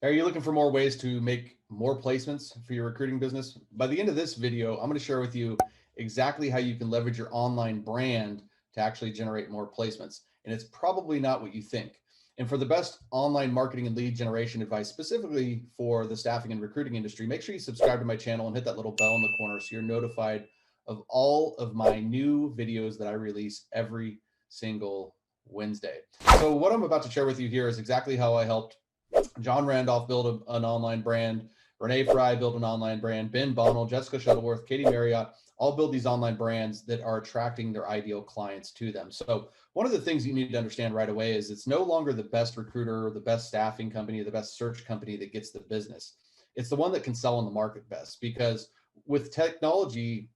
Are you looking for more ways to make more placements for your recruiting business? By the end of this video, I'm going to share with you exactly how you can leverage your online brand to actually generate more placements. And it's probably not what you think. And for the best online marketing and lead generation advice, specifically for the staffing and recruiting industry, make sure you subscribe to my channel and hit that little bell in the corner so you're notified of all of my new videos that I release every single Wednesday. So what I'm about to share with you here is exactly how I helped John Randolph built an online brand. Renee Fry built an online brand. Ben Bonnell, Jessica Shuttleworth, Katie Marriott all build these online brands that are attracting their ideal clients to them. So one of the things you need to understand right away is it's no longer the best recruiter, the best staffing company, the best search company that gets the business. It's the one that can sell in the market best, because with technology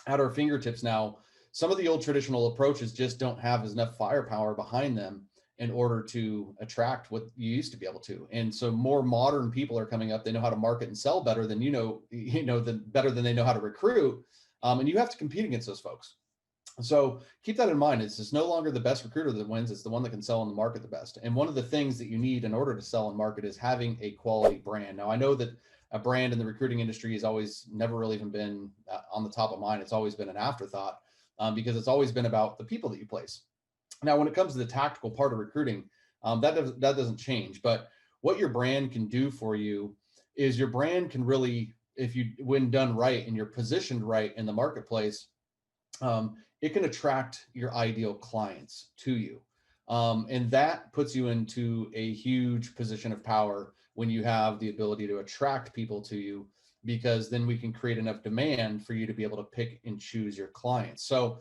at our fingertips now, some of the old traditional approaches just don't have enough firepower behind them in order to attract what you used to be able to. And so more modern people are coming up. They know how to market and sell better than better than they know how to recruit. And you have to compete against those folks. So keep that in mind. It's no longer the best recruiter that wins. It's the one that can sell in the market the best. And one of the things that you need in order to sell and market is having a quality brand. Now, I know that a brand in the recruiting industry has always never really even been on the top of mind. It's always been an afterthought, because it's always been about the people that you place. Now, when it comes to the tactical part of recruiting, that doesn't change. But what your brand can do for you is your brand can really, if you, when done right and you're positioned right in the marketplace, it can attract your ideal clients to you. And that puts you into a huge position of power when you have the ability to attract people to you, because then we can create enough demand for you to be able to pick and choose your clients. So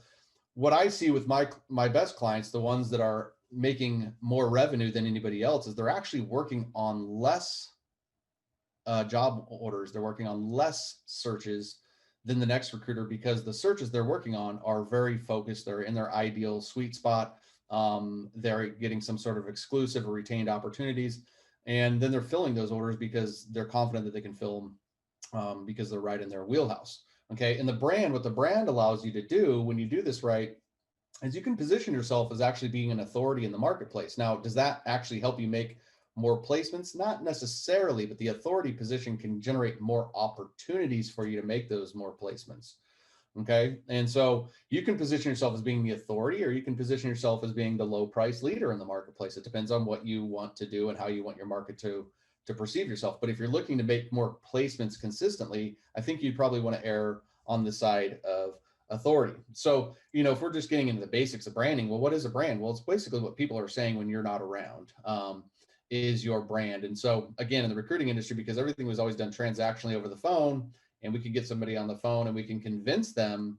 what I see with my best clients, the ones that are making more revenue than anybody else, is they're actually working on less job orders. They're working on less searches than the next recruiter, because the searches they're working on are very focused. They're in their ideal sweet spot. They're getting some sort of exclusive or retained opportunities. And then they're filling those orders because they're confident that they can fill them, because they're right in their wheelhouse. Okay. And the brand, what the brand allows you to do when you do this right, is you can position yourself as actually being an authority in the marketplace. Now, does that actually help you make more placements? Not necessarily, but the authority position can generate more opportunities for you to make those more placements. Okay. And so you can position yourself as being the authority, or you can position yourself as being the low price leader in the marketplace. It depends on what you want to do and how you want your market to perceive yourself. But if you're looking to make more placements consistently, I think you'd probably want to err on the side of authority. So, if we're just getting into the basics of branding, well, what is a brand? Well, it's basically what people are saying when you're not around, is your brand. And so again, in the recruiting industry, because everything was always done transactionally over the phone, and we could get somebody on the phone and we can convince them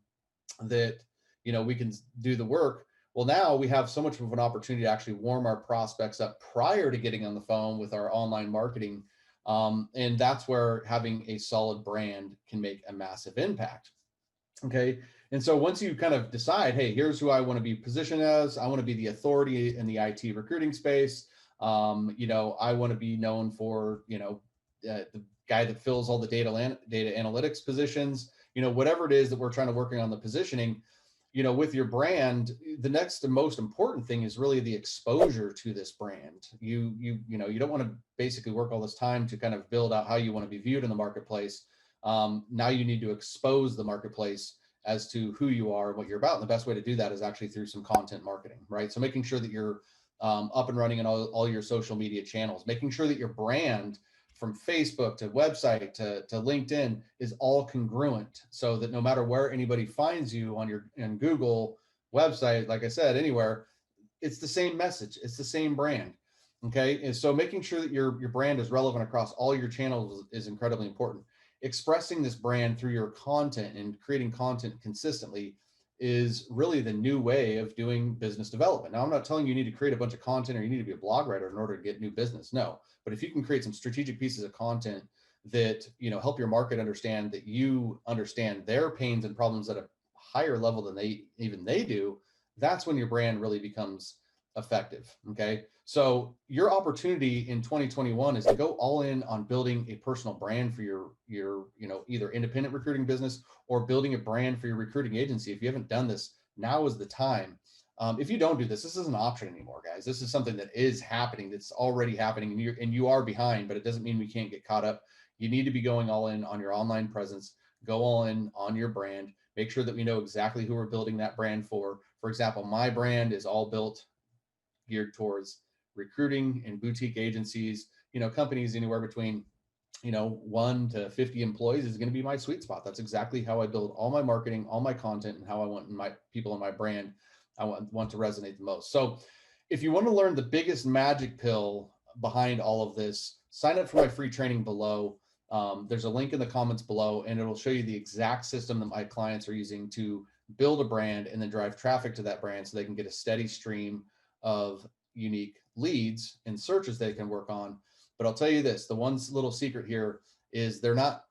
that, we can do the work. Well, now we have so much of an opportunity to actually warm our prospects up prior to getting on the phone with our online marketing. And that's where having a solid brand can make a massive impact. Okay. And so once you kind of decide, hey, here's who I want to be positioned as, I want to be the authority in the IT recruiting space. I want to be known for, the guy that fills all the data analytics positions, whatever it is that we're trying to working on the positioning, with your brand, the next and most important thing is really the exposure to this brand. You don't want to basically work all this time to kind of build out how you want to be viewed in the marketplace. Now you need to expose the marketplace as to who you are and what you're about. And the best way to do that is actually through some content marketing, right? So making sure that you're up and running in all your social media channels, making sure that your brand from Facebook to website to LinkedIn is all congruent, so that no matter where anybody finds you in Google website, like I said, anywhere, it's the same message, it's the same brand. Okay. And so making sure that your brand is relevant across all your channels is incredibly important. Expressing this brand through your content and creating content consistently is really the new way of doing business development. Now, I'm not telling you need to create a bunch of content or you need to be a blog writer in order to get new business. No, but if you can create some strategic pieces of content that, help your market understand that you understand their pains and problems at a higher level than they do, that's when your brand really becomes effective. Okay. So your opportunity in 2021 is to go all in on building a personal brand for your either independent recruiting business or building a brand for your recruiting agency. If you haven't done this, now is the time. If you don't do this, this isn't an option anymore, guys. This is something that is happening. That's already happening, and you are behind, but it doesn't mean we can't get caught up. You need to be going all in on your online presence. Go all in on your brand. Make sure that we know exactly who we're building that brand for. For example, my brand is all built geared towards recruiting and boutique agencies. Companies anywhere between 1 to 50 employees is going to be my sweet spot. That's exactly how I build all my marketing, all my content, and how I want my people in my brand. I want to resonate the most. So if you want to learn the biggest magic pill behind all of this, sign up for my free training below. There's a link in the comments below, and it'll show you the exact system that my clients are using to build a brand and then drive traffic to that brand so they can get a steady stream of unique leads and searches they can work on. But I'll tell you this, the one little secret here is they're not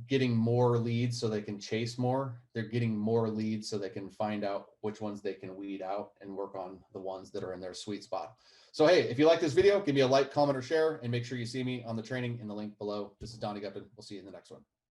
getting more leads so they can chase more. They're getting more leads so they can find out which ones they can weed out and work on the ones that are in their sweet spot. So, hey, if you like this video, give me a like, comment, or share, and make sure you see me on the training in the link below. This is Donnie Gupton. We'll see you in the next one.